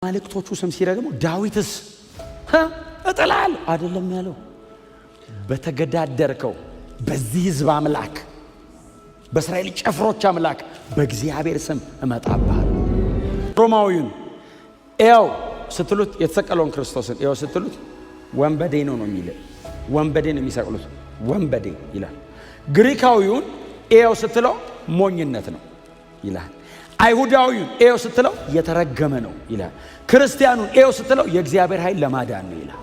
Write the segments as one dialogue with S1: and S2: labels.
S1: ማለክቶቹ ስም ሲረግሙ ዳዊትስ እጥላል አይደለም ያለው በተገዳደርከው በዚህ ሕዝብ አምላክ በእስራኤል ጨፍሮች አምላክ በእግዚአብሔር ስም እመጣብሃለሁ። ሮማዊውን ኤው ስትሉት የተሰቀለውን ክርስቶስን ኤው ስትሉት ወንበዴ ነው የሚለው ወንበዴ ነው የሚሰቅሉት ወንበዴ ይላል። ግሪካዊውን ኤው ስትለው ሞኝነት ነው ይላል። አይሁዳዊውን ኤው ስትለው የተረገመ ነው ይላል። ክርስቲያኑን ኤው ስትለው የእግዚአብሔር ኃይል ለማዳን ነው ይላል።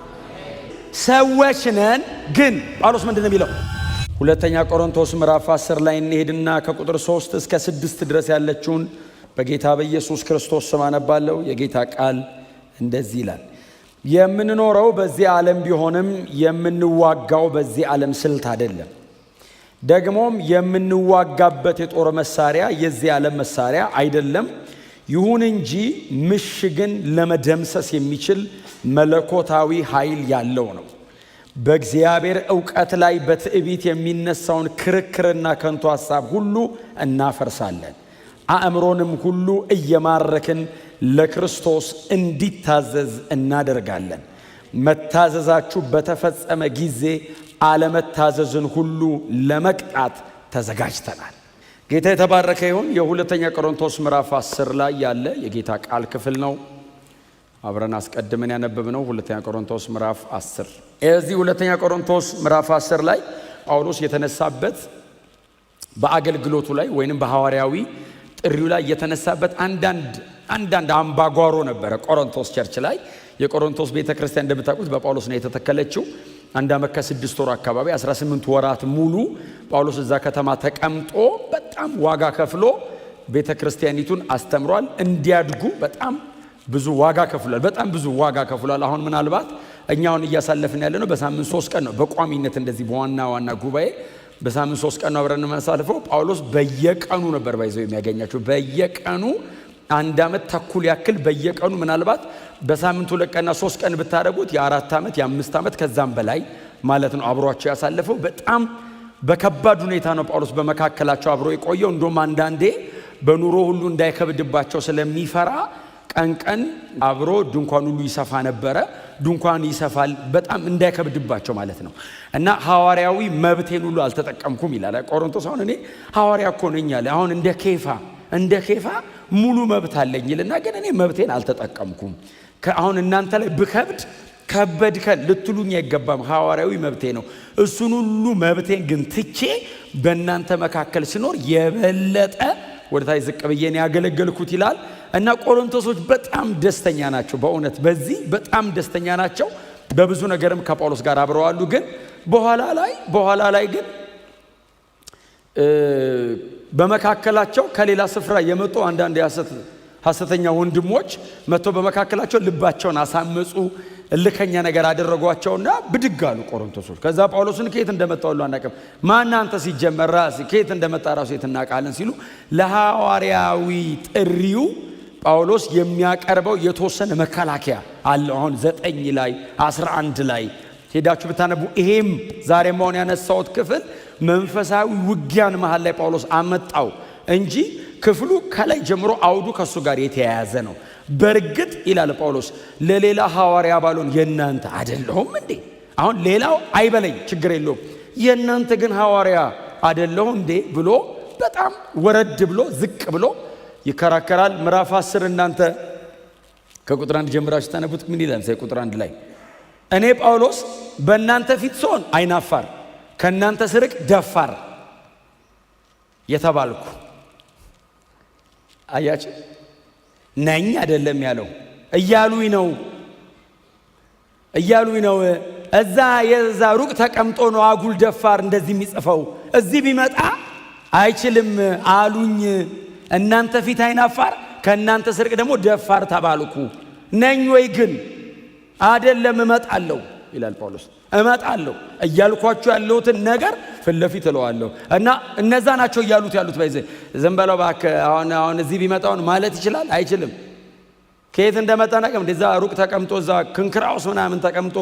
S1: ሰዎች ነን ግን ጳውሎስ ምንድነው የሚለው? ሁለተኛ ቆሮንቶስ ምዕራፍ 10 ላይ እንሄድና ከቁጥር 3 እስከ 6 ድረስ ያለችውን በጌታ በኢየሱስ ክርስቶስ ስም አነባለሁ። የጌታ ቃል እንደዚህ ይላል። የምንኖረው በዚህ ዓለም ቢሆንም የምንዋጋው በዚህ ዓለም ስልት አይደለም። ደግሞም የምንዋጋበት የጦር መሳሪያ የዚህ ዓለም መሳሪያ አይደለም። ይሁን እንጂ ምሽግን ለመደምሰስ የሚችል መለኮታዊ ኃይል ያለው ነው። በእግዚአብሔር ዕውቀት ላይ በትዕቢት የሚነሳውን ክርክርና ከንቱ ሐሳብ ሁሉ እናፈርሳለን። አእምሮንም ሁሉ እየማረክን ለክርስቶስ እንዲታዘዝ እናደርጋለን። መታዘዛችሁ በተፈጸመ ጊዜ አለመታዘዝን ሁሉ ለመቅጣት ተዘጋጅተናል። ጌታ የተባረከ ይሁን። የሁለተኛ ቆሮንቶስ ምዕራፍ 10 ላይ ያለ የጌታ ቃል ክፍል ነው። አብረን አስቀድመን ያነበብነው ሁለተኛ ቆሮንቶስ ምዕራፍ 10። እዚህ ሁለተኛ ቆሮንቶስ ምዕራፍ 10 ላይ ጳውሎስ የተነሳበት በአገልግሎቱ ላይ ወይንም በሐዋርያዊ ጥሪው ላይ የተነሳበት አንዳንድ አምባጓሮ ነበረ። ቆሮንቶስ ቸርች ላይ የቆሮንቶስ ቤተክርስቲያን እንደምታውቁት በጳውሎስ ነው የተተከለችው። 1 ዓመት ከ6 ወር አካባቢ 18 ወራት ሙሉ ጳውሎስ እዛ ከተማ ተቀምጦ በጣም ዋጋ ከፍሎ ቤተክርስቲያኒቱን አስተምሯል። እንዲያድጉ በጣም ብዙ ዋጋ ከፍሏል። በጣም ብዙ ዋጋ ከፍሏል። አሁን ምናልባት እኛውን እያሳለፍን ያለነው በሳምንት 3 ቀን ነው። በቋሚነት እንደዚህ በዋና ጉባኤ በሳምንት 3 ቀን ነው አብረን የምናሳልፈው። ጳውሎስ በየቀኑ ነበር ባይዘው የሚያገኛቸው። በየቀኑ 1 ዓመት ተኩል ያክል በየቀኑ ምናልባት በሳምንት 2 ቀንና 3 ቀን ብታደርጉት የ4 ዓመት የ5 ዓመት ከዛም በላይ ማለት ነው አብሯቸው ያሳለፈው። በጣም በከባድ ሁኔታ ነው ጳውሎስ በመካከላቸው አብሮ የቆየው። እንደውም አንዳንዴ በኑሮ ሁሉ እንዳይከብድባቸው ስለሚፈራ ቀን አብሮ ድንኳን ሁሉ ይሰፋ ነበረ። ድንኳን ይሰፋል በጣም እንዳይከብድባቸው ማለት ነው። እና ሐዋርያዊ መብቴን ሁሉ አልተጠቀምኩም ይላል ቆሮንቶስ። አሁን እኔ ሐዋርያ እኮ ነኝ አለ። አሁን እንደ ኬፋ ሙሉ መብት አለኝ ይልና ግን እኔ መብቴን አልተጠቀምኩም። አሁን እናንተ ላይ ከበድከን ልትሉኝ አይገባም። ሐዋርያዊ መብቴ ነው። እሱን ሁሉ መብቴን ግን ትቼ በእናንተ መካከል ስኖር የበለጠ ወደታይ ዝቅ ብዬን ያገለገልኩት ይላል። እና ቆሮንቶሶች በጣም ደስተኛ ናቸው። በእውነት በዚህ በጣም ደስተኛ ናቸው። በብዙ ነገርም ከጳውሎስ ጋር አብረዋሉ። ግን በኋላ ላይ ግን በመካከላቸው ከሌላ ስፍራ የመጡ አንዳንድ ሐሰተኛ ወንድሞች መጥተው በመካከላቸው ልባቸውን አሳመጹ፣ እልከኛ ነገር አደረጓቸውና ብድግ አሉ ቆሮንቶሶች። ከዛ ጳውሎስን ከየት እንደመጣ ሁሉ አናውቅም፣ ማን አንተ ሲጀመር ራስህ ከየት እንደመጣ ራሱ እናውቃለን ሲሉ ለሐዋርያዊ ጥሪው ጳውሎስ የሚያቀርበው የተወሰነ መከላከያ አለ። አሁን 9 ላይ 11 ላይ ሄዳችሁ ብታነቡ ይሄም ዛሬ መሆን ያነሳውት ክፍል መንፈሳዊ ውጊያን መሃል ላይ ጳውሎስ አመጣው እንጂ ክፍሉ ከላይ ጀምሮ አውዱ ከሱ ጋር የተያያዘ ነው። በርግጥ ይላል ጳውሎስ ለሌላ ሐዋርያ ባልሆን የናንተ አይደለሁም እንዴ? አሁን ሌላው አይበለኝ ችግር የለውም፣ የናንተ ግን ሐዋርያ አይደለሁ እንዴ ብሎ በጣም ወረድ ብሎ ዝቅ ብሎ ይከራከራል። ምዕራፍ 10 እናንተ ከቁጥር 1 ጀምራችሁ ታነቡት ምን ይላል? ቁጥር 1 ላይ እኔ ጳውሎስ በእናንተ ፊት ስሆን አይናፋር ከእናንተ ስርቅ ደፋር የተባልኩ አያችሁ ነኝ አይደለም ያለው እያሉኝ ነው። የዛ ሩቅ ተቀምጦ ነው አጉል ደፋር እንደዚህ የሚጽፈው። እዚህ ቢመጣ አይችልም አሉኝ። እናንተ ፊት አይናፋር ከእናንተ ስርቅ ደግሞ ደፋር ተባልኩ። ነኝ ወይ ግን አይደለም እመጣለሁ ይላል ጳውሎስ። እመጣለሁ እያልኳችሁ ያለሁትን ነገር ፊት ለፊት እለዋለሁ። እና እነዛ ናቸው ያሉት ባይዘ ዝም በለው እባክህ አሁን እዚህ ቢመጣውን ማለት ይችላል አይችልም። ከየት እንደመጣ ነቀም እንደዛ ሩቅ ተቀምጦ እዛ ክንክራውስ ምናምን ተቀምጦ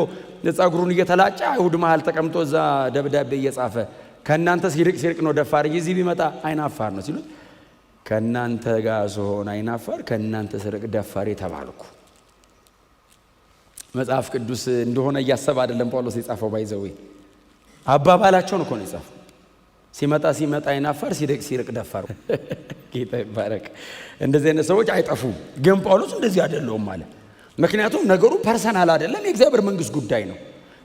S1: ፀጉሩን እየተላጨ አይሁድ መሃል ተቀምጦ እዛ ደብዳቤ እየጻፈ ከእናንተ ሲርቅ ነው ደፋር እንጂ እዚህ ቢመጣ አይናፋር ነው ሲሉት ከእናንተ ጋር ስሆን አይናፋር ከእናንተ ስርቅ ደፋር የተባልኩ መጽሐፍ ቅዱስ እንደሆነ እያሰበ አይደለም ጳውሎስ የጻፈው። ባይዘው አባባላቸውን እኮ ነው የጻፈው። ሲመጣ አይናፋር፣ ሲርቅ ደፋር። ጌታ ይባረክ። እንደዚህ አይነት ሰዎች አይጠፉም። ግን ጳውሎስ እንደዚህ አይደለም ማለት ምክንያቱም ነገሩ ፐርሰናል አይደለም፣ የእግዚአብሔር መንግስት ጉዳይ ነው።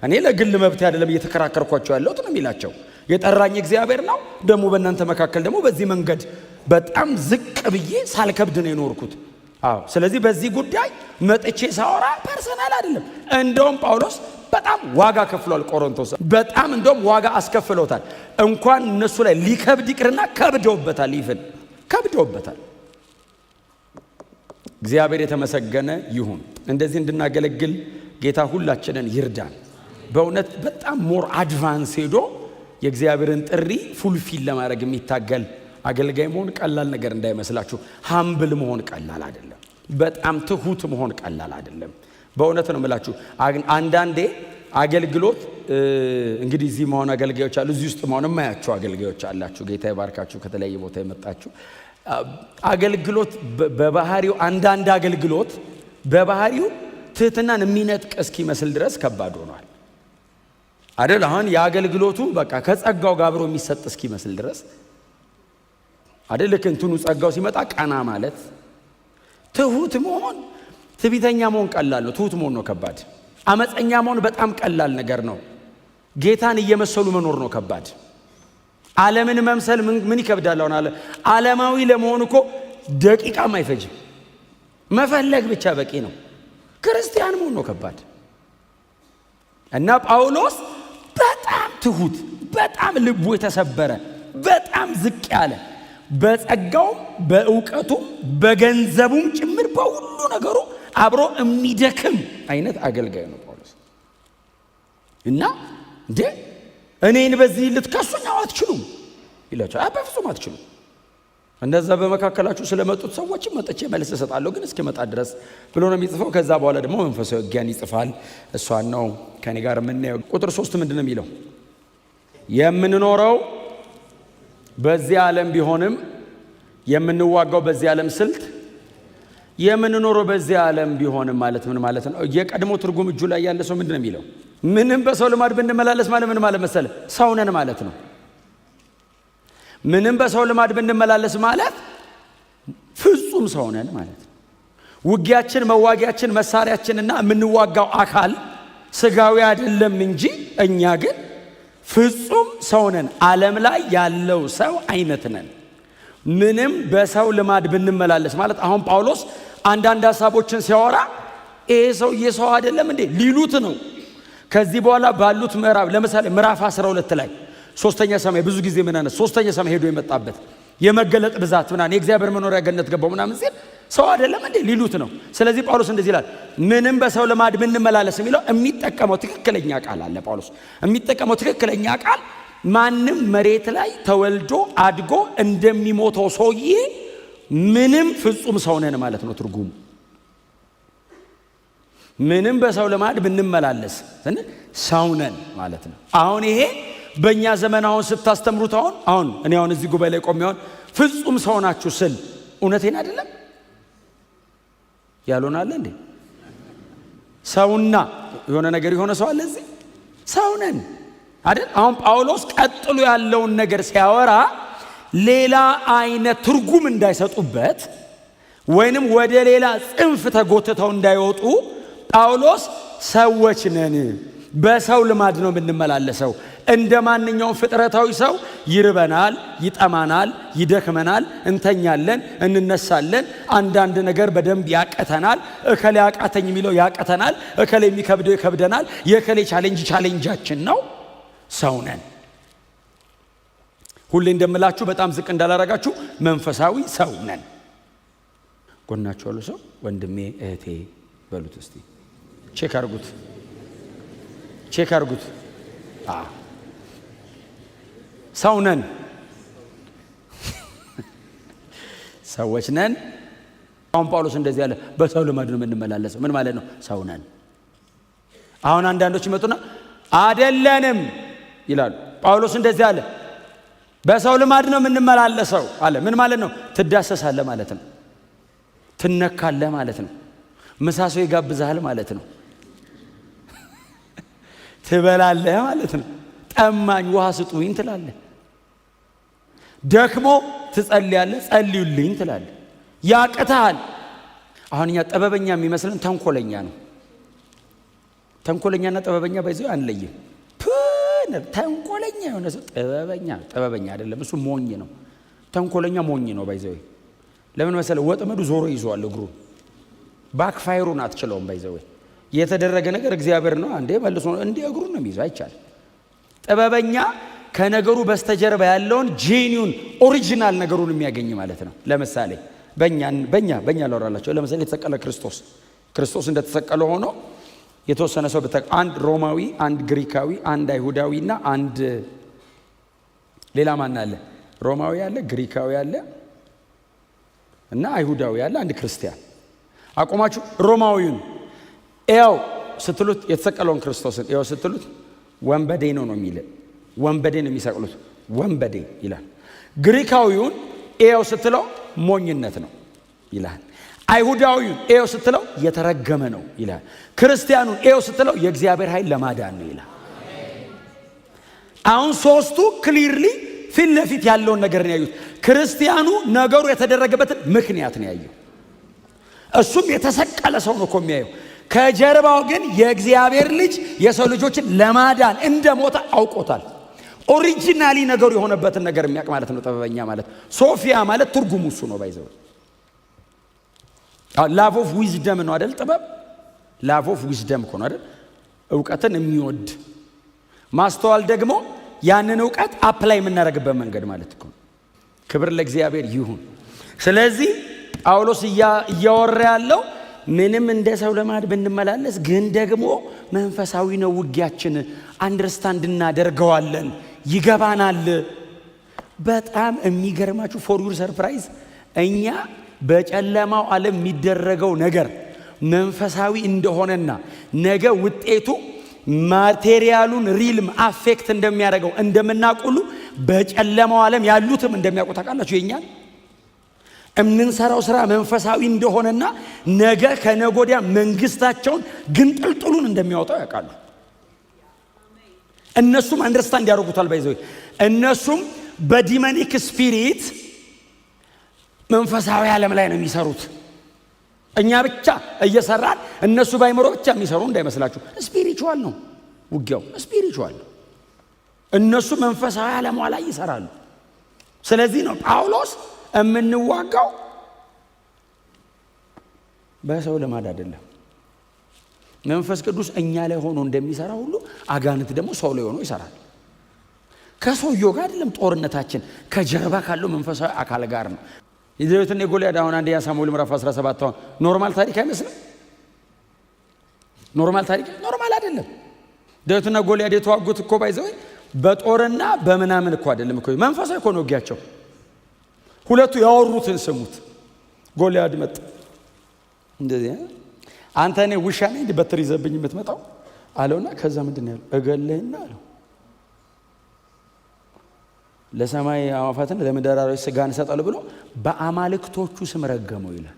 S1: እኔ ለግል መብት አይደለም እየተከራከርኳቸው ያለሁት ነው የሚላቸው። የጠራኝ እግዚአብሔር ነው። ደግሞ በእናንተ መካከል ደግሞ በዚህ መንገድ በጣም ዝቅ ብዬ ሳልከብድ ነው የኖርኩት። ስለዚህ በዚህ ጉዳይ መጥቼ ሳወራ ፐርሰናል አይደለም። እንደውም ጳውሎስ በጣም ዋጋ ከፍሏል። ቆሮንቶስ በጣም እንደውም ዋጋ አስከፍሎታል። እንኳን እነሱ ላይ ሊከብድ ይቅርና ከብደውበታል። ከብደውበታል። እግዚአብሔር የተመሰገነ ይሁን። እንደዚህ እንድናገለግል ጌታ ሁላችንን ይርዳን። በእውነት በጣም ሞር አድቫንስ ሄዶ የእግዚአብሔርን ጥሪ ፉልፊል ለማድረግ የሚታገል አገልጋይ መሆን ቀላል ነገር እንዳይመስላችሁ። ሃምብል መሆን ቀላል አይደለም። በጣም ትሁት መሆን ቀላል አይደለም። በእውነት ነው የምላችሁ። አንዳንዴ አገልግሎት እንግዲህ እዚህ መሆን አገልጋዮች አሉ፣ እዚህ ውስጥ መሆን የማያችሁ አገልጋዮች አላችሁ። ጌታ ይባርካችሁ። ከተለያየ ቦታ የመጣችሁ አገልግሎት በባህሪው አንዳንድ አገልግሎት በባህሪው ትህትናን የሚነጥቅ እስኪመስል ድረስ ከባድ ሆኗል አይደል? አሁን የአገልግሎቱ በቃ ከጸጋው ጋር አብሮ የሚሰጥ እስኪመስል ድረስ አይደል? ልክ እንትኑ ጸጋው ሲመጣ ቀና ማለት ትሁት መሆን ትዕቢተኛ መሆን ቀላል ነው። ትሁት መሆን ነው ከባድ። አመፀኛ መሆን በጣም ቀላል ነገር ነው። ጌታን እየመሰሉ መኖር ነው ከባድ። ዓለምን መምሰል ምን ይከብዳል? አሁን ዓለማዊ ለመሆን እኮ ደቂቃም አይፈጅም። መፈለግ ብቻ በቂ ነው። ክርስቲያን መሆን ነው ከባድ። እና ጳውሎስ በጣም ትሁት፣ በጣም ልቡ የተሰበረ፣ በጣም ዝቅ ያለ በጸጋውም በእውቀቱም በገንዘቡም ጭምር በሁሉ ነገሩ አብሮ የሚደክም አይነት አገልጋይ ነው ጳውሎስ። እና እንዴ እኔን በዚህ ልትከሱኝ አትችሉም ይላቸው። በፍጹም አትችሉም። እንደዛ በመካከላችሁ ስለመጡት ሰዎችም መጥቼ መልስ እሰጣለሁ፣ ግን እስኪመጣ ድረስ ብሎ ነው የሚጽፈው። ከዛ በኋላ ደግሞ መንፈሳዊ ውጊያን ይጽፋል። እሷን ነው ከኔ ጋር የምናየው። ቁጥር 3 ምንድን ነው የሚለው? የምንኖረው በዚህ ዓለም ቢሆንም የምንዋጋው በዚህ ዓለም ስልት። የምንኖረው በዚህ ዓለም ቢሆንም ማለት ምን ማለት ነው? የቀድሞ ትርጉም እጁ ላይ ያለ ሰው ምንድን ነው የሚለው? ምንም በሰው ልማድ ብንመላለስ ማለት ምን ማለት መሰለ? ሰው ነን ማለት ነው። ምንም በሰው ልማድ ብንመላለስ ማለት ፍጹም ሰው ነን ማለት ነው። ውጊያችን፣ መዋጊያችን፣ መሳሪያችንና የምንዋጋው አካል ስጋዊ አይደለም እንጂ እኛ ግን ፍጹም ሰው ነን። ዓለም ላይ ያለው ሰው አይነት ነን። ምንም በሰው ልማድ ብንመላለስ ማለት አሁን ጳውሎስ አንዳንድ ሐሳቦችን ሲያወራ ይሄ ሰው የሰው አይደለም እንዴ ሊሉት ነው። ከዚህ በኋላ ባሉት ምዕራፍ ለምሳሌ ምዕራፍ 12 ላይ ሶስተኛ ሰማይ ብዙ ጊዜ ምናነ ሶስተኛ ሰማይ ሄዶ የመጣበት የመገለጥ ብዛት ምናነ የእግዚአብሔር መኖሪያ ገነት ገባው ምናምን ሲል ሰው አይደለም እንዴ ሊሉት ነው። ስለዚህ ጳውሎስ እንደዚህ ይላል፣ ምንም በሰው ልማድ ብንመላለስ የሚለው የሚጠቀመው ትክክለኛ ቃል አለ። ጳውሎስ የሚጠቀመው ትክክለኛ ቃል ማንም መሬት ላይ ተወልዶ አድጎ እንደሚሞተው ሰውዬ ምንም ፍጹም ሰው ነን ማለት ነው ትርጉሙ። ምንም በሰው ልማድ ብንመላለስ ሰው ነን ማለት ነው። አሁን ይሄ በእኛ ዘመን አሁን ስታስተምሩት አሁን እኔ አሁን እዚህ ጉባኤ ላይ ቆሜ አሁን ፍጹም ሰው ናችሁ ስል እውነቴን አይደለም ያልሆናል እንዴ? ሰውና የሆነ ነገር የሆነ ሰው አለ እዚህ ሰው ነን አይደል? አሁን ጳውሎስ ቀጥሎ ያለውን ነገር ሲያወራ ሌላ አይነት ትርጉም እንዳይሰጡበት ወይንም ወደ ሌላ ጽንፍ ተጎትተው እንዳይወጡ ጳውሎስ ሰዎች ነን፣ በሰው ልማድ ነው የምንመላለሰው። እንደ ማንኛውም ፍጥረታዊ ሰው ይርበናል፣ ይጠማናል፣ ይደክመናል፣ እንተኛለን፣ እንነሳለን። አንዳንድ ነገር በደንብ ያቀተናል። እከሌ ያቃተኝ የሚለው ያቀተናል፣ እከሌ የሚከብደው ይከብደናል። የእከሌ ቻሌንጃችን ነው። ሰው ነን። ሁሌ እንደምላችሁ በጣም ዝቅ እንዳላረጋችሁ መንፈሳዊ ሰው ነን። ጎናችሁ ያለው ሰው ወንድሜ እህቴ በሉት እስቲ። ቼክ አርጉት። ሰው ነን፣ ሰዎች ነን። አሁን ጳውሎስ እንደዚህ ያለ በሰው ልማድ ነው የምንመላለሰው። ምን ማለት ነው? ሰው ነን። አሁን አንዳንዶች ይመጡና አይደለንም ይላሉ። ጳውሎስ እንደዚህ አለ፣ በሰው ልማድ ነው የምንመላለሰው አለ። ምን ማለት ነው? ትዳሰሳለህ ማለት ነው። ትነካለህ ማለት ነው። ምሳሶ ይጋብዛል ማለት ነው። ትበላለህ ማለት ነው። ጠማኝ ውሃ ስጡኝ ትላለህ። ደክሞ ትጸልያለህ፣ ጸልዩልኝ ትላለህ። ያቅታል። አሁን እኛ ጥበበኛ የሚመስለን ተንኮለኛ ነው። ተንኮለኛና ጥበበኛ ባይዘው አንለይም። ተንኮለኛ የሆነ ሰው ጥበበኛ አይደለም፣ እሱ ሞኝ ነው። ተንኮለኛ ሞኝ ነው ባይዘው። ለምን መሰለ? ወጥመዱ ዞሮ ይዟል እግሩን። ባክፋይሩን አትችለውም ባይዘው። የተደረገ ነገር እግዚአብሔር ነው አንዴ መልሶ እንደ እግሩን ነው የሚይዘው። አይቻልም። ጥበበኛ ከነገሩ በስተጀርባ ያለውን ጄኒዩን ኦሪጂናል ነገሩን የሚያገኝ ማለት ነው። ለምሳሌ በእኛ ላወራላቸው። ለምሳሌ የተሰቀለ ክርስቶስ እንደተሰቀለ ሆኖ የተወሰነ ሰው አንድ ሮማዊ፣ አንድ ግሪካዊ፣ አንድ አይሁዳዊና አንድ ሌላ ማን አለ? ሮማዊ አለ፣ ግሪካዊ አለ እና አይሁዳዊ አለ፣ አንድ ክርስቲያን አቆማችሁ ሮማዊውን ኤው ስትሉት የተሰቀለውን ክርስቶስን ኤው ስትሉት ወንበዴ ነው የሚል ወንበዴ ነው የሚሰቅሉት፣ ወንበዴ ይላል። ግሪካዊውን ኤው ስትለው ሞኝነት ነው ይላል። አይሁዳዊውን ኤው ስትለው የተረገመ ነው ይላል። ክርስቲያኑን ኤው ስትለው የእግዚአብሔር ኃይል ለማዳን ነው ይላል። አሁን ሶስቱ ክሊርሊ ፊት ለፊት ያለውን ነገር ነው ያዩት። ክርስቲያኑ ነገሩ የተደረገበትን ምክንያት ነው ያየው። እሱም የተሰቀለ ሰው ነው እኮ የሚያየው። ከጀርባው ግን የእግዚአብሔር ልጅ የሰው ልጆችን ለማዳን እንደሞተ አውቆታል። ኦሪጂናሊ ነገሩ የሆነበትን ነገር የሚያውቅ ማለት ነው ጥበበኛ ማለት። ሶፊያ ማለት ትርጉሙ እሱ ነው ባይዘው። ላቭ ኦፍ ዊዝደም ነው አይደል? ጥበብ ላቭ ኦፍ ዊዝደም እኮ ነው አይደል? እውቀትን የሚወድ ማስተዋል ደግሞ ያንን እውቀት አፕላይ የምናደርግበት መንገድ ማለት እኮ። ክብር ለእግዚአብሔር ይሁን። ስለዚህ ጳውሎስ እያወራ ያለው ምንም እንደ ሰው ለማድ ብንመላለስ ግን ደግሞ መንፈሳዊ ነው ውጊያችን፣ አንደርስታንድ እናደርገዋለን፣ ይገባናል። በጣም የሚገርማችሁ ፎር ዩር ሰርፕራይዝ እኛ በጨለማው ዓለም የሚደረገው ነገር መንፈሳዊ እንደሆነና ነገ ውጤቱ ማቴሪያሉን ሪልም አፌክት እንደሚያደርገው እንደምናውቁሉ በጨለማው ዓለም ያሉትም እንደሚያውቁ ታውቃላችሁ። የኛን የምንሰራው ስራ መንፈሳዊ እንደሆነና ነገ ከነጎዲያ መንግስታቸውን ግንጥልጥሉን እንደሚያወጣው ያውቃሉ። እነሱም አንደርስታንድ ያደርጉታል። ባይዘው እነሱም በዲመኒክ ስፒሪት መንፈሳዊ ዓለም ላይ ነው የሚሰሩት። እኛ ብቻ እየሰራን እነሱ ባይመሮ ብቻ የሚሰሩ እንዳይመስላችሁ። ስፒሪቹዋል ነው ውጊያው፣ ስፒሪቹዋል ነው። እነሱ መንፈሳዊ ዓለም ላይ ይሰራሉ። ስለዚህ ነው ጳውሎስ የምንዋጋው በሰው ልማድ አይደለም። መንፈስ ቅዱስ እኛ ላይ ሆኖ እንደሚሰራ ሁሉ አጋንንት ደግሞ ሰው ላይ ሆኖ ይሰራል። ከሰውየው ጋር አይደለም ጦርነታችን፣ ከጀርባ ካለው መንፈሳዊ አካል ጋር ነው። የዳዊትና የጎልያድ አሁን አንደኛ ሳሙኤል ምዕራፍ 17 አሁን ኖርማል ታሪክ አይመስልም? ኖርማል ታሪክ ኖርማል አይደለም። ዳዊትና ጎልያድ የተዋጉት እኮ ባይዘው በጦርና በምናምን እኮ አይደለም እኮ መንፈሳዊ እኮ ነው ውጊያቸው። ሁለቱ ያወሩትን ስሙት። ጎልያድ መጣ እንደዚህ አንተ እኔ ውሻ ነኝ እንዴ በትር ይዘብኝ የምትመጣው አለውና ከዛ ምንድነው ያለው? እገልህና አለው ለሰማይ አዋፋትን ለምድር አራዊት ስጋን ሰጣሉ ብሎ በአማልክቶቹ ስም ረገመው ይላል።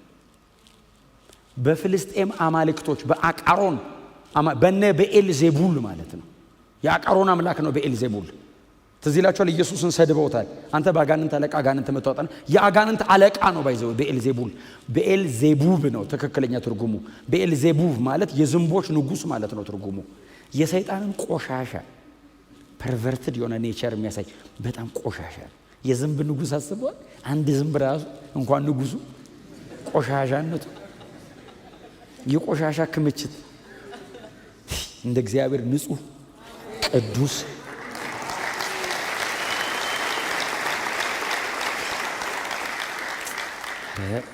S1: በፍልስጤም አማልክቶች በአቃሮን በነ በኤልዜቡል ማለት ነው። የአቃሮን አምላክ ነው በኤልዜቡል። ትዝ ይላችኋል ኢየሱስን ሰድበውታል። አንተ በአጋንንት አለቃ አጋንንት መታወጣና የአጋንንት አለቃ ነው ባይዘው በኤልዜቡል። በኤልዜቡብ ነው ትክክለኛ ትርጉሙ። በኤልዜቡብ ማለት የዝንቦች ንጉስ ማለት ነው ትርጉሙ። የሰይጣንን ቆሻሻ ፐርቨርትድ የሆነ ኔቸር የሚያሳይ በጣም ቆሻሻ የዝንብ ንጉስ አስበዋል። አንድ ዝንብ ራሱ እንኳን ንጉሱ ቆሻሻነቱ የቆሻሻ ክምችት እንደ እግዚአብሔር ንጹህ ቅዱስ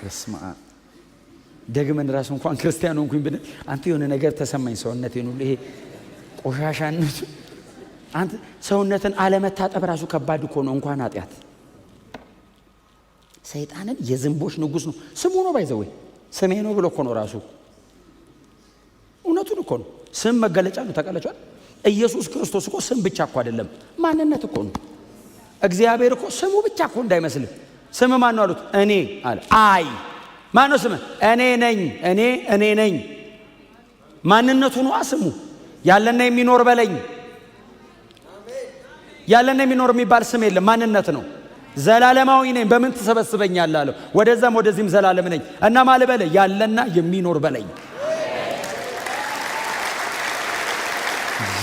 S1: እስማ ደግመን ራሱ እንኳን ክርስቲያን ሆንኩኝ ብን አንተ የሆነ ነገር ተሰማኝ ሰውነቴን ሁሉ ይሄ ቆሻሻነቱ አንተ ሰውነትን አለመታጠብ ራሱ ከባድ እኮ ነው። እንኳን ኃጢአት ሰይጣንን የዝንቦች ንጉስ ነው ስሙ ነው ባይዘው ስሜ ነው ብሎ እኮ ነው ራሱ እውነቱን እኮ ነው። ስም መገለጫ ነው ተቀለጫል። ኢየሱስ ክርስቶስ እኮ ስም ብቻ እኮ አይደለም ማንነት እኮ ነው። እግዚአብሔር እኮ ስሙ ብቻ እኮ እንዳይመስል ስም ማን ነው አሉት? እኔ አለ። አይ ማን ነው ስም? እኔ ነኝ። እኔ ነኝ ማንነቱ ነው ስሙ። ያለና የሚኖር በለኝ። ያለና የሚኖር የሚባል ስም የለም፣ ማንነት ነው። ዘላለማዊ ነኝ፣ በምን ትሰበስበኛለህ አለው። ወደዛም ወደዚህም ዘላለም ነኝ እና ማለት በለ ያለና የሚኖር በለኝ።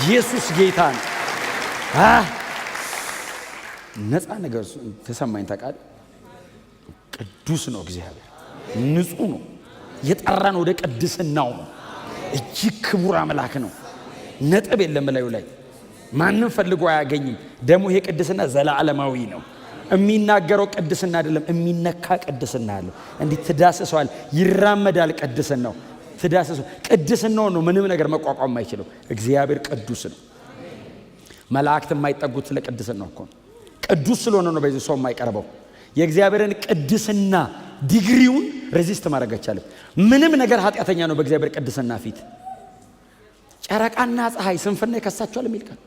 S1: ኢየሱስ ጌታ ነው። ነፃ ነገር ተሰማኝ። ታውቃለህ፣ ቅዱስ ነው እግዚአብሔር፣ ንጹህ ነው፣ የጠራን ወደ ቅድስናው ነው። እጅግ ክቡር አምላክ ነው። ነጥብ የለም ላዩ ላይ፣ ማንም ፈልጎ አያገኝም። ደግሞ ይሄ ቅድስና ዘላለማዊ ነው። የሚናገረው ቅድስና አይደለም፣ የሚነካ ቅድስና አለው። እንዲህ ትዳስሰዋል፣ ይራመዳል። ቅድስናው ትዳስሰው፣ ቅድስናው ነው ምንም ነገር መቋቋም የማይችለው። እግዚአብሔር ቅዱስ ነው። መላእክት የማይጠጉት ስለ ቅድስናው እኮ ነው። ቅዱስ ስለሆነ ነው በዚህ ሰው የማይቀርበው። የእግዚአብሔርን ቅድስና ዲግሪውን ሬዚስት ማድረግ አይቻልም። ምንም ነገር ኃጢአተኛ ነው በእግዚአብሔር ቅድስና ፊት። ጨረቃና ፀሐይ ስንፍና ይከሳቸዋል የሚል ቃል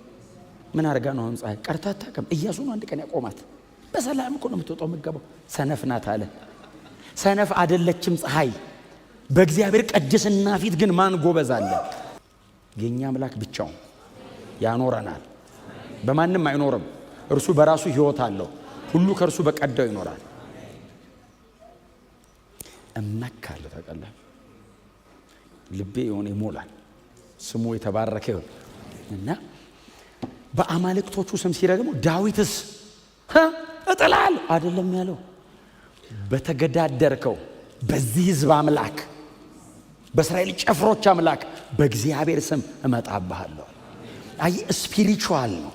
S1: ምን አድርጋ ነው? አሁን ፀሐይ ቀርታ አታውቅም። ኢያሱ ነው አንድ ቀን ያቆማት። በሰላም እኮ ነው የምትወጣው የምትገባው። ሰነፍ ናት አለ። ሰነፍ አይደለችም ፀሐይ። በእግዚአብሔር ቅድስና ፊት ግን ማን ጎበዝ አለ? የኛ አምላክ ብቻውን ያኖረናል። በማንም አይኖርም። እርሱ በራሱ ሕይወት አለው። ሁሉ ከእርሱ በቀዳው ይኖራል። እመካለሁ። ታውቃለህ፣ ልቤ የሆነ ይሞላል። ስሙ የተባረከ ይሁን እና በአማልክቶቹ ስም ሲረግሙ ዳዊትስ እጥላለሁ አይደለም ያለው። በተገዳደርከው በዚህ ሕዝብ አምላክ በእስራኤል ጭፍሮች አምላክ በእግዚአብሔር ስም እመጣብሃለሁ። አይ ስፒሪቹዋል ነው።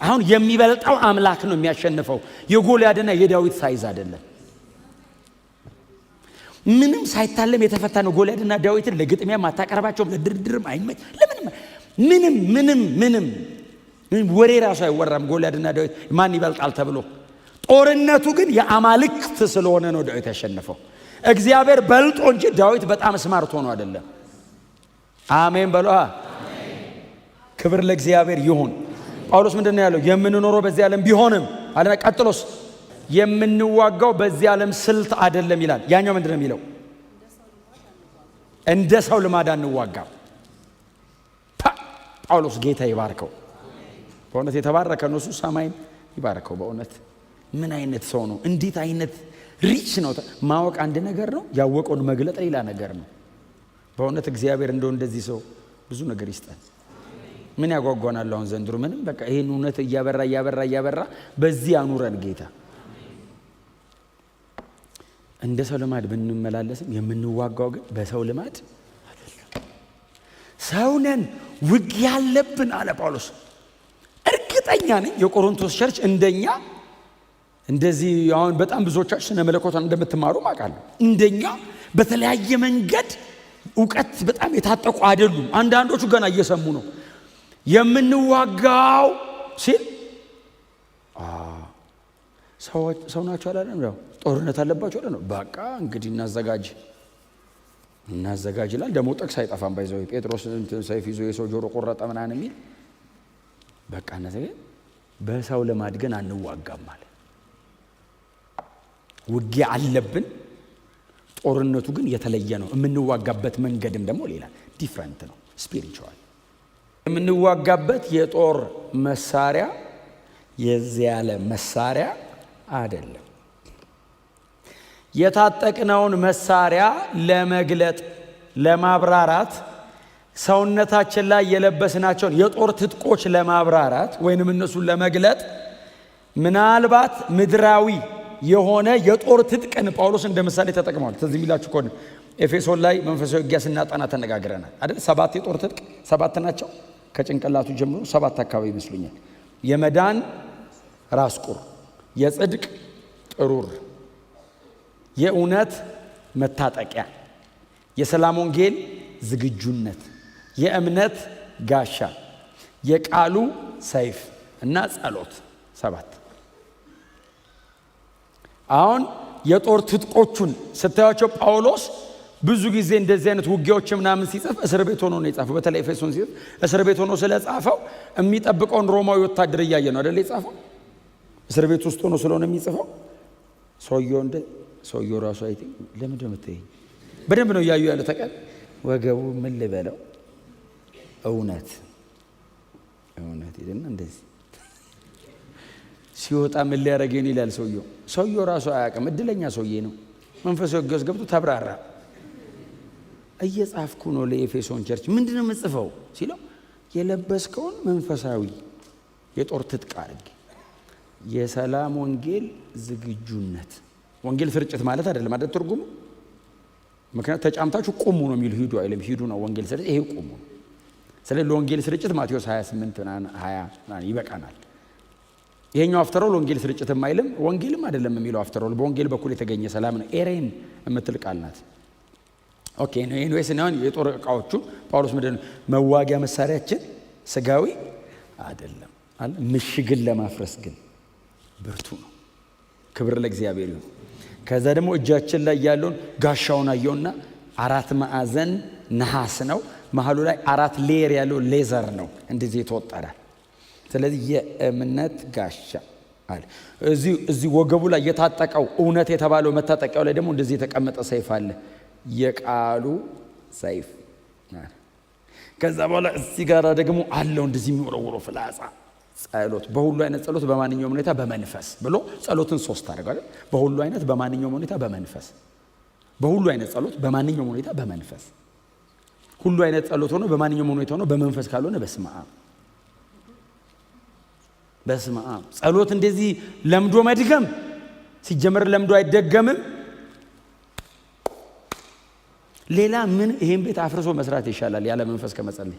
S1: አሁን የሚበልጠው አምላክ ነው የሚያሸንፈው። የጎልያድና የዳዊት ሳይዝ አይደለም። ምንም ሳይታለም የተፈታ ነው። ጎልያድና ዳዊትን ለግጥሚያ ማታቀርባቸውም፣ ለድርድርም አይመች። ምንም ወሬ ራሱ አይወራም። ጎልያድና ዳዊት ማን ይበልጣል ተብሎ። ጦርነቱ ግን የአማልክት ስለሆነ ነው ዳዊት ያሸነፈው። እግዚአብሔር በልጦ እንጂ ዳዊት በጣም ስማርት ሆኖ አይደለም። አሜን በሉ። ክብር ለእግዚአብሔር ይሁን። ጳውሎስ ምንድን ነው ያለው? የምንኖረው በዚህ ዓለም ቢሆንም አለና ቀጥሎስ የምንዋጋው በዚህ ዓለም ስልት አይደለም ይላል። ያኛው ምንድን ነው የሚለው? እንደ ሰው ልማድ አንዋጋም። ጳውሎስ ጌታ ይባርከው። በእውነት የተባረከ ነው እሱ። ሰማይም ይባርከው። በእውነት ምን አይነት ሰው ነው! እንዴት አይነት ሪች ነው! ማወቅ አንድ ነገር ነው፣ ያወቀውን መግለጥ ሌላ ነገር ነው። በእውነት እግዚአብሔር እንደው እንደዚህ ሰው ብዙ ነገር ይስጣል። ምን ያጓጓናል አሁን ዘንድሮ? ምንም በቃ ይሄን እውነት እያበራ በዚህ አኑረን ጌታ። እንደ ሰው ልማድ ብንመላለስም የምንዋጋው ግን በሰው ልማድ አይደለም። ሰውነን ውጊያ ያለብን አለ ጳውሎስ። እርግጠኛ ነኝ የቆሮንቶስ ቸርች እንደኛ እንደዚህ አሁን በጣም ብዙዎቻችሁ ስነ መለኮታን እንደምትማሩ አውቃለሁ። እንደኛ በተለያየ መንገድ ዕውቀት በጣም የታጠቁ አይደሉም። አንዳንዶቹ ገና እየሰሙ ነው። የምንዋጋው ሲል ሰው ናቸው አላለም። ያው ጦርነት አለባቸው አለ ነው። በቃ እንግዲህ እናዘጋጅ ይላል። ደግሞ ጥቅስ አይጠፋም። ባይዘው ጴጥሮስ ሰይፍ ይዞ የሰው ጆሮ ቆረጠ ምናምን የሚል በቃ እነዚህ በሰው ልማድ ግን አንዋጋም ማለት። ውጊያ አለብን። ጦርነቱ ግን የተለየ ነው። የምንዋጋበት መንገድም ደግሞ ሌላ ዲፍረንት ነው። ስፒሪቹዋል የምንዋጋበት የጦር መሳሪያ የዚህ ያለ መሳሪያ አይደለም። የታጠቅነውን መሳሪያ ለመግለጥ ለማብራራት ሰውነታችን ላይ የለበስናቸውን የጦር ትጥቆች ለማብራራት ወይንም እነሱን ለመግለጥ ምናልባት ምድራዊ የሆነ የጦር ትጥቅን ጳውሎስ እንደ ምሳሌ ተጠቅመዋል። ትዝ የሚላችሁ ከሆነ ኤፌሶን ላይ መንፈሳዊ ውጊያ ስናጠና ተነጋግረናል አይደል? 7 የጦር ትጥቅ 7 ናቸው። ከጭንቅላቱ ጀምሮ 7 አካባቢ ይመስሉኛል። የመዳን ራስ ቁር፣ የጽድቅ ጥሩር፣ የእውነት መታጠቂያ፣ የሰላም ወንጌል ዝግጁነት፣ የእምነት ጋሻ፣ የቃሉ ሰይፍ እና ጸሎት 7። አሁን የጦር ትጥቆቹን ስታያቸው ጳውሎስ ብዙ ጊዜ እንደዚህ አይነት ውጊያዎች ምናምን ሲጽፍ እስር ቤት ሆኖ ነው የጻፈው። በተለይ ኤፌሶን ሲጽፍ እስር ቤት ሆኖ ስለጻፈው የሚጠብቀውን ሮማዊ ወታደር እያየ ነው አይደል የጻፈው። እስር ቤት ውስጥ ሆኖ ስለሆነ የሚጽፈው ሰውየው ራሱ አይቴ ለምን እንደምትይ በደንብ ነው እያዩ ያለ ተቀል ወገቡ ምን ልበለው እውነት ይልና እንደዚህ ሲወጣ ምን ሊያረገኝ ይላል ሰውየው ራሱ አያውቅም። እድለኛ ሰውዬ ነው። መንፈስ ወገስ ገብቶ ተብራራ። እየጻፍኩ ነው ለኤፌሶን ቸርች። ምንድነው የምጽፈው ሲለው የለበስከውን መንፈሳዊ የጦር ትጥቅ አድርግ፣ የሰላም ወንጌል ዝግጁነት። ወንጌል ስርጭት ማለት አይደለም አይደል ትርጉሙ? ምክንያቱም ተጫምታችሁ ቁሙ ነው የሚል ሂዱ አይልም። ሂዱ ነው ወንጌል ስርጭት፣ ይሄ ቁሙ። ስለዚህ ለወንጌል ስርጭት ማቴዎስ 28:20 ይበቃናል። ይሄኛው አፍተሮል ወንጌል ስርጭት የማይልም ወንጌልም አይደለም የሚለው አፍተሮል በወንጌል በኩል የተገኘ ሰላም ነው። ኤሬን የምትል ቃል ናት። ኦኬ ነው። ኤኒዌይስ ነው የጦር ዕቃዎቹ ጳውሎስ ምንድን ነው መዋጊያ መሳሪያችን ስጋዊ አይደለም አለ፣ ምሽግን ለማፍረስ ግን ብርቱ ነው። ክብር ለእግዚአብሔር ይሁን። ከዛ ደግሞ እጃችን ላይ ያለውን ጋሻውን አየውና 4 ማዕዘን ነሐስ ነው። መሐሉ ላይ 4 ሌየር ያለው ሌዘር ነው እንደዚህ የተወጠረ። ስለዚህ የእምነት ጋሻ አለ። እዚህ ወገቡ ላይ የታጠቀው እውነት የተባለው መታጠቂያው ላይ ደግሞ እንደዚህ የተቀመጠ ሰይፍ አለ፣ የቃሉ ሰይፍ። ከዛ በኋላ እዚህ ጋር ደግሞ አለው እንደዚህ የሚወረወረው ፍላጻ ጸሎት። በሁሉ አይነት ጸሎት በማንኛውም ሁኔታ በመንፈስ ብሎ ጸሎትን 3 አደረጋለ። በሁሉ አይነት በማንኛውም ሁኔታ በመንፈስ፣ በሁሉ አይነት ጸሎት በማንኛውም ሁኔታ በመንፈስ። ሁሉ አይነት ጸሎት ሆኖ በማንኛውም ሁኔታ ሆኖ በመንፈስ ካልሆነ በስመ አብ ጸሎት እንደዚህ ለምዶ መድገም ሲጀመር ለምዶ አይደገምም። ሌላ ምን ይሄን ቤት አፍርሶ መስራት ይሻላል ያለ መንፈስ ከመጸለይ።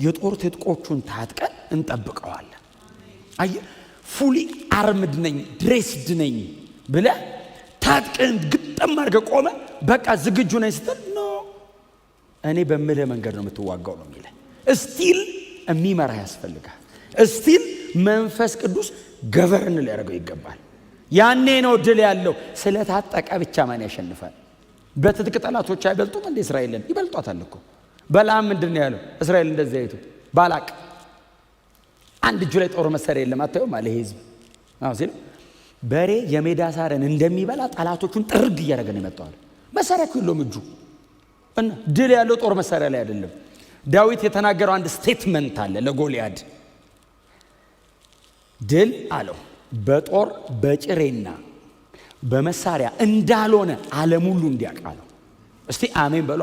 S1: የጦር ትጥቆቹን ታጥቀን እንጠብቀዋለን። አይ ፉሊ አርምድ ነኝ ድሬስድ ነኝ ብለ ታጥቀን ግጥም አድርገህ ቆመ በቃ ዝግጁ ነኝ ስትል ኖ እኔ በምልህ መንገድ ነው የምትዋጋው ነው የሚለው። እስቲል የሚመራ ያስፈልጋል። እስቲል መንፈስ ቅዱስ ገቨርን ሊያደርገው ይገባል። ያኔ ነው ድል ያለው። ስለታጠቀ ብቻ ማን ያሸንፋል? በትጥቅ ጠላቶች አይበልጡም እንዴ? እስራኤልን ይበልጧታል እኮ። በላም ምንድነው ያለው? እስራኤል እንደዚህ አይቱ ባላቅ አንድ እጁ ላይ ጦር መሳሪያ የለም አታዩም አለ ህዝብ። ሲል በሬ የሜዳ ሳርን እንደሚበላ ጠላቶቹን ጥርግ እያደረገ ነው የመጣው። መሳሪያ እኮ የለውም እጁ እና ድል ያለው ጦር መሳሪያ ላይ አይደለም። ዳዊት የተናገረው አንድ ስቴትመንት አለ ለጎልያድ። ድል አለው በጦር በጭሬና በመሳሪያ እንዳልሆነ ዓለም ሁሉ እንዲያውቃለው። እስቲ አሜን በሏ።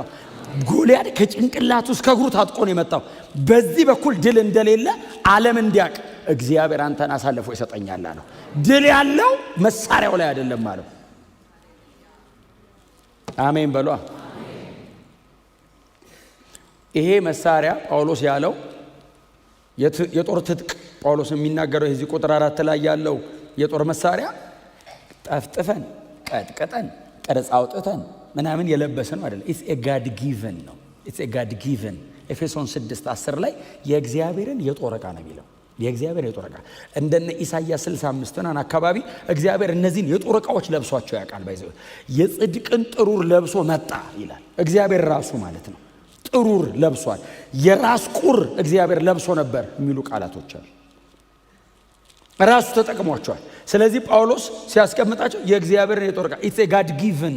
S1: ጎልያድ ከጭንቅላቱ እስከ እግሩ ታጥቆ ነው የመጣው። በዚህ በኩል ድል እንደሌለ ዓለም እንዲያውቅ እግዚአብሔር አንተን አሳልፎ ይሰጠኛል አለው። ድል ያለው መሳሪያው ላይ አይደለም ማለት። አሜን በሏ። ይሄ መሳሪያ ጳውሎስ ያለው የጦር ትጥቅ ጳውሎስ የሚናገረው የዚህ ቁጥር 4 ላይ ያለው የጦር መሳሪያ ጠፍጥፈን ቀጥቀጠን ቀረጽ አውጥተን ምናምን የለበሰን ነው አይደለም። ኢትስ ኤ ጋድ ጊቨን ነው። ኢትስ ኤ ጋድ ጊቨን። ኤፌሶን 6:10 ላይ የእግዚአብሔርን የጦር ዕቃ ነው የሚለው። የእግዚአብሔር የጦር ዕቃ እንደነ ኢሳይያስ 65 አካባቢ እግዚአብሔር እነዚህን የጦር ዕቃዎች ለብሷቸው ያውቃል። ባይዘው የጽድቅን ጥሩር ለብሶ መጣ ይላል። እግዚአብሔር ራሱ ማለት ነው ጥሩር ለብሷል። የራስ ቁር እግዚአብሔር ለብሶ ነበር የሚሉ ቃላቶች አሉ። ራሱ ተጠቅሟቸዋል። ስለዚህ ጳውሎስ ሲያስቀምጣቸው የእግዚአብሔርን የጦር ዕቃ ኢትስ ኤ ጋድ ጊቨን።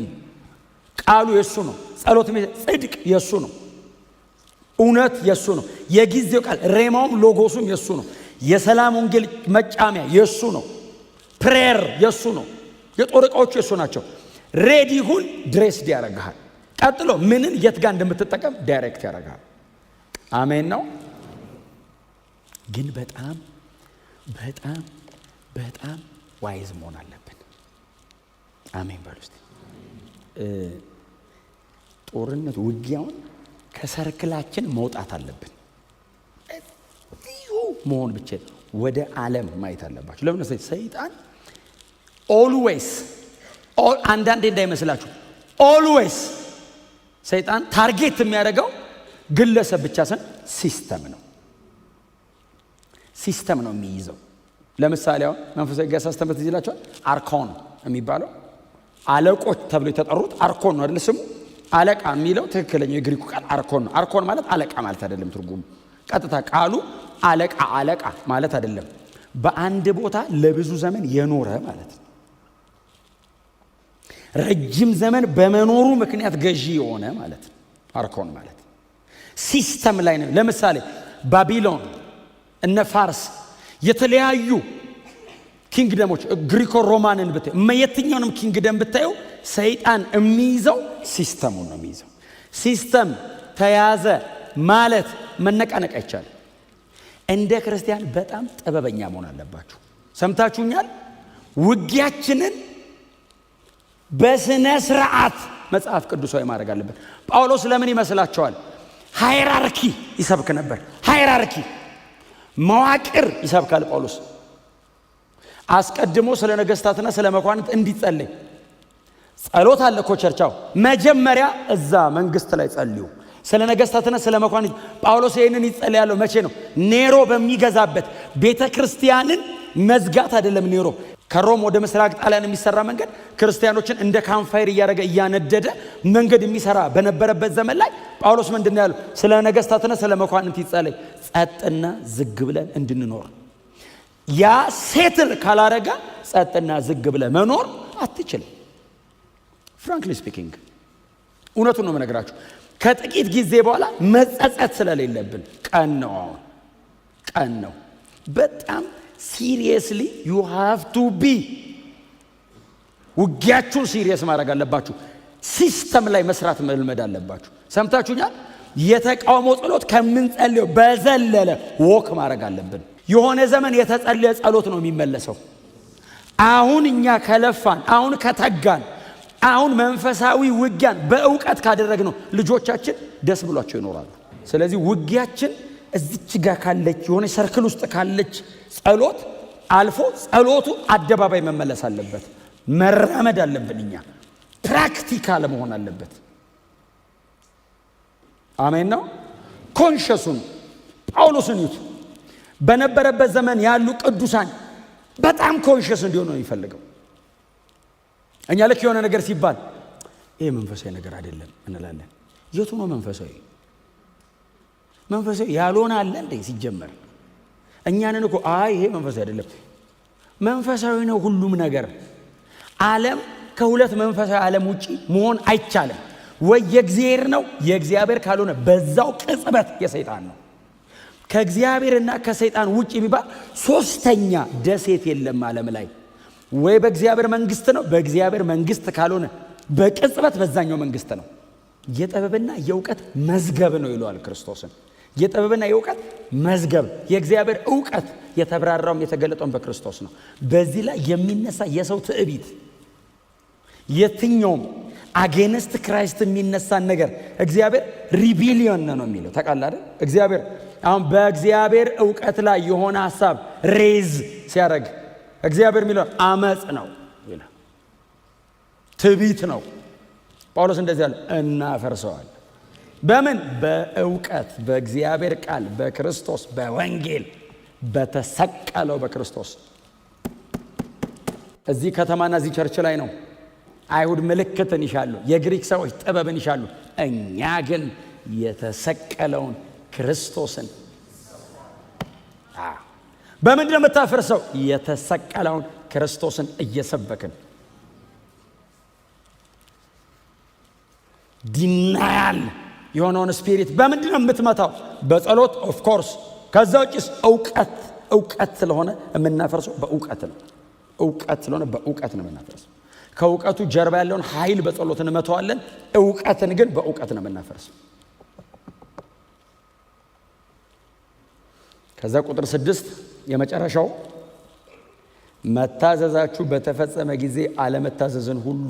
S1: ቃሉ የሱ ነው። ጸሎት ጽድቅ የሱ ነው። እውነት የሱ ነው። የጊዜው ቃል ሬማውም ሎጎሱም የሱ ነው። የሰላም ወንጌል መጫሚያ የሱ ነው። ፕሬየር የሱ ነው። የጦር ዕቃዎቹ የሱ ናቸው። ሬዲ ሁን፣ ድሬስድ ያደርግሃል። ቀጥሎ ምንን የት ጋር እንደምትጠቀም ዳይሬክት ያደርግሃል። አሜን ነው። ግን በጣም በጣም በጣም ዋይዝ መሆን አለብን። አሜን በሉ እስቲ። ጦርነት ውጊያውን ከሰርክላችን መውጣት አለብን። መሆን ብቻ ወደ ዓለም ማየት አለባችሁ። ለምን ሰይጣን ኦልዌይስ አንዳንዴ እንዳይመስላችሁ ኦልዌይስ ሰይጣን ታርጌት የሚያደርገው ግለሰብ ብቻ ሳይሆን ሲስተም ነው። ሲስተም ነው የሚይዘው። ለምሳሌ አሁን መንፈሳዊ ጋር ሳስተምር ይላችኋል። አርኮን የሚባለው አለቆች ተብሎ የተጠሩት አርኮን ነው አይደል? ስሙ አለቃ የሚለው ትክክለኛው የግሪኩ ቃል አርኮን ነው። አርኮን ማለት አለቃ ማለት አይደለም። ትርጉሙ ቀጥታ ቃሉ አለቃ ማለት አይደለም። በአንድ ቦታ ለብዙ ዘመን የኖረ ማለት ነው። ረጅም ዘመን በመኖሩ ምክንያት ገዢ የሆነ ማለት ነው አርኮን ማለት። ሲስተም ላይ ነው። ለምሳሌ ባቢሎን እነ ፋርስ የተለያዩ ኪንግደሞች ግሪኮ ሮማንን ብታዩ የትኛውንም ኪንግደም ብታዩ ሰይጣን የሚይዘው ሲስተሙን ነው የሚይዘው። ሲስተም ተያዘ ማለት መነቃነቅ አይቻልም። እንደ ክርስቲያን በጣም ጥበበኛ መሆን አለባችሁ። ሰምታችሁኛል? ውጊያችንን በስነ ስርዓት መጽሐፍ ቅዱሳዊ ማድረግ አለበት። ጳውሎስ ለምን ይመስላችኋል ሃይራርኪ ይሰብክ ነበር? ሃይራርኪ መዋቅር ይሰብካል ጳውሎስ። አስቀድሞ ስለ ነገስታትና ስለ መኳንንት እንዲጸልይ ጸሎት አለ እኮ ቸርቻው። መጀመሪያ እዛ መንግስት ላይ ጸልዩ ስለ ነገስታትና ስለ መኳንንት። ጳውሎስ ይሄንን ይጸልያል መቼ ነው? ኔሮ በሚገዛበት ቤተክርስቲያንን መዝጋት አይደለም። ኔሮ ከሮም ወደ ምስራቅ ጣሊያን የሚሰራ መንገድ ክርስቲያኖችን እንደ ካምፋየር እያደረገ እያነደደ መንገድ የሚሰራ በነበረበት ዘመን ላይ ጳውሎስ ምንድነው ያለው? ስለ ነገስታትና ስለ መኳንንት ይጸልይ፣ ጸጥና ዝግ ብለን እንድንኖር። ያ ሴትል ካላረጋ ጸጥና ዝግ ብለን መኖር አትችልም። ፍራንክሊ ስፒኪንግ እውነቱን ነው የምነግራችሁ። ከጥቂት ጊዜ በኋላ መጸጸት ስለሌለብን ቀን ነው። አሁን ቀን ነው። በጣም ሲሪየስሊ ዩ ሃቭ ቱ ቢ ውጊያችሁን ሲሪየስ ማድረግ አለባችሁ። ሲስተም ላይ መስራት መልመድ አለባችሁ። ሰምታችሁኛል? የተቃውሞ ጸሎት ከምንጸልየው በዘለለ ወክ ማድረግ አለብን። የሆነ ዘመን የተጸለየ ጸሎት ነው የሚመለሰው። አሁን እኛ ከለፋን፣ አሁን ከተጋን፣ አሁን መንፈሳዊ ውጊያን በእውቀት ካደረግነው ልጆቻችን ደስ ብሏቸው ይኖራሉ። ስለዚህ ውጊያችን እዚች ጋር ካለች የሆነ ሰርክል ውስጥ ካለች ጸሎት አልፎ ጸሎቱ አደባባይ መመለስ አለበት። መራመድ አለብን። እኛ ፕራክቲካል መሆን አለበት። አሜን ነው። ኮንሸሱን ጳውሎስን ይቱ በነበረበት ዘመን ያሉ ቅዱሳን በጣም ኮንሸስ እንዲሆኑ ነው የሚፈልገው። እኛ ልክ የሆነ ነገር ሲባል ይሄ መንፈሳዊ ነገር አይደለም እንላለን። የቱ ነው መንፈሳዊ? መንፈሳዊ ያልሆነ አለ እንዴ? ሲጀመር እኛንን እኮ ይሄ መንፈሳዊ አይደለም። መንፈሳዊ ነው ሁሉም ነገር። ዓለም ከሁለት መንፈሳዊ ዓለም ውጪ መሆን አይቻልም። ወይ የእግዚአብሔር ነው፣ የእግዚአብሔር ካልሆነ በዛው ቅጽበት የሰይጣን ነው። ከእግዚአብሔርና ከሰይጣን ውጪ የሚባል ሶስተኛ ደሴት የለም ዓለም ላይ። ወይ በእግዚአብሔር መንግስት ነው፣ በእግዚአብሔር መንግስት ካልሆነ በቅጽበት በዛኛው መንግስት ነው። የጥበብና የእውቀት መዝገብ ነው ይለዋል ክርስቶስን። የጥበብና የእውቀት መዝገብ፣ የእግዚአብሔር እውቀት የተብራራውም የተገለጠውም በክርስቶስ ነው። በዚህ ላይ የሚነሳ የሰው ትዕቢት፣ የትኛውም አጌንስት ክራይስት የሚነሳን ነገር እግዚአብሔር ሪቢሊዮን ነው የሚለው ታውቃለህ አይደል? እግዚአብሔር አሁን በእግዚአብሔር እውቀት ላይ የሆነ ሐሳብ ሬዝ ሲያደርግ እግዚአብሔር የሚለው አመጽ ነው ይላል፣ ትዕቢት ነው። ጳውሎስ እንደዚህ ያለ እናፈርሰዋል። በምን? በእውቀት፣ በእግዚአብሔር ቃል፣ በክርስቶስ፣ በወንጌል፣ በተሰቀለው በክርስቶስ። እዚህ ከተማና እዚህ ቸርች ላይ ነው አይሁድ ምልክትን ይሻሉ፣ የግሪክ ሰዎች ጥበብን ይሻሉ። እኛ ግን የተሰቀለውን ክርስቶስን። በምንድን ነው የምታፈርሰው? የተሰቀለውን ክርስቶስን እየሰበክን። ዲናያል የሆነውን ስፒሪት በምንድን ነው የምትመታው? በጸሎት ኦፍ ኮርስ። ከዛ ውጭስ እውቀት ስለሆነ የምናፈርሰው በእውቀት ነው። እውቀት ስለሆነ በእውቀት ነው የምናፈርሰው። ከእውቀቱ ጀርባ ያለውን ኃይል በጸሎት እንመተዋለን። እውቀትን ግን በእውቀት ነው የምናፈርሰው። ከዛ ቁጥር 6 የመጨረሻው መታዘዛችሁ በተፈጸመ ጊዜ አለመታዘዝን ሁሉ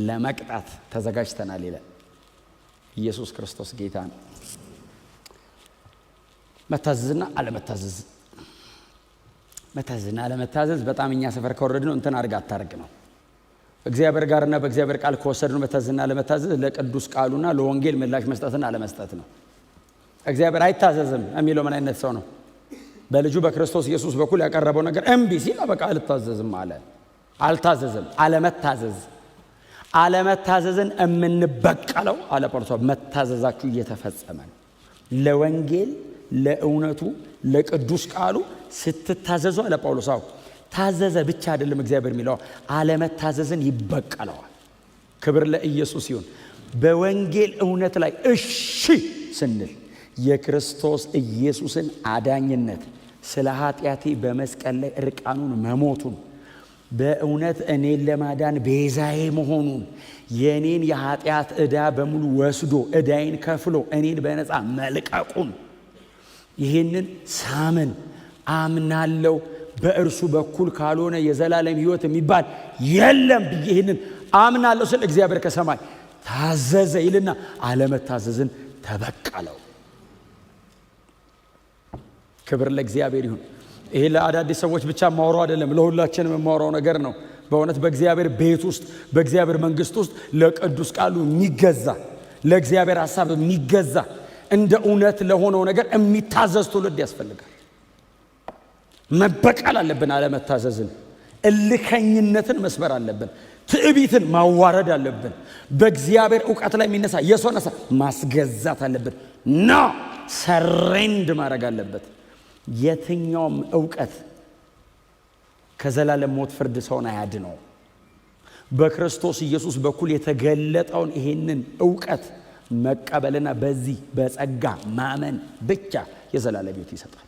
S1: ለመቅጣት ተዘጋጅተናል ይላል። ኢየሱስ ክርስቶስ ጌታ ነው። መታዘዝና አለመታዘዝ፣ መታዘዝና አለመታዘዝ በጣም እኛ ሰፈር ከወረድነው እንትን አድርግ አታርግ ነው። እግዚአብሔር ጋርና በእግዚአብሔር ቃል ከወሰድነው መታዘዝና አለመታዘዝ ለቅዱስ ቃሉና ለወንጌል ምላሽ መስጠትና አለመስጠት ነው። እግዚአብሔር አይታዘዝም የሚለው ምን አይነት ሰው ነው? በልጁ በክርስቶስ ኢየሱስ በኩል ያቀረበው ነገር እምቢ ሲል በቃ አልታዘዝም አለ። አልታዘዝም። አለመታዘዝን የምንበቀለው አለ ጳውሎስ፣ መታዘዛችሁ እየተፈጸመ ነው። ለወንጌል፣ ለእውነቱ፣ ለቅዱስ ቃሉ ስትታዘዙ አለ ጳውሎስ። ታዘዘ ብቻ አይደለም እግዚአብሔር የሚለው አለመታዘዝን ይበቀለዋል። ክብር ለኢየሱስ ይሁን። በወንጌል እውነት ላይ እሺ ስንል የክርስቶስ ኢየሱስን አዳኝነት ስለ ኃጢአቴ በመስቀል ላይ እርቃኑን መሞቱን በእውነት እኔን ለማዳን ቤዛዬ መሆኑን የኔን የኃጢአት ዕዳ በሙሉ ወስዶ ዕዳዬን ከፍሎ እኔን በነፃ መልቀቁን ይህንን ሳምን አምናለሁ። በእርሱ በኩል ካልሆነ የዘላለም ሕይወት የሚባል የለም ብዬ ይህንን አምናለሁ ስለ እግዚአብሔር ከሰማይ ታዘዘ ይልና አለመታዘዝን ተበቀለው። ክብር ለእግዚአብሔር ይሁን። ይሄ ለአዳዲስ ሰዎች ብቻ ማወራው አይደለም፣ ለሁላችንም የማወራው ነገር ነው። በእውነት በእግዚአብሔር ቤት ውስጥ በእግዚአብሔር መንግስት ውስጥ ለቅዱስ ቃሉ የሚገዛ ለእግዚአብሔር ሐሳብ የሚገዛ እንደ እውነት ለሆነው ነገር የሚታዘዝ ትውልድ ያስፈልጋል። መበቀል አለብን አለመታዘዝን፣ እልከኝነትን መስበር አለብን፣ ትዕቢትን ማዋረድ አለብን። በእግዚአብሔር ዕውቀት ላይ የሚነሳ የሰውን ሐሳብ ማስገዛት አለብን። ሰሬንድ ማድረግ አለበት። የትኛውም ዕውቀት ከዘላለም ሞት ፍርድ ሰውን አያድነው። በክርስቶስ ኢየሱስ በኩል የተገለጠውን ይሄንን ዕውቀት መቀበልና በዚህ በጸጋ ማመን ብቻ የዘላለም ሕይወት ይሰጣል።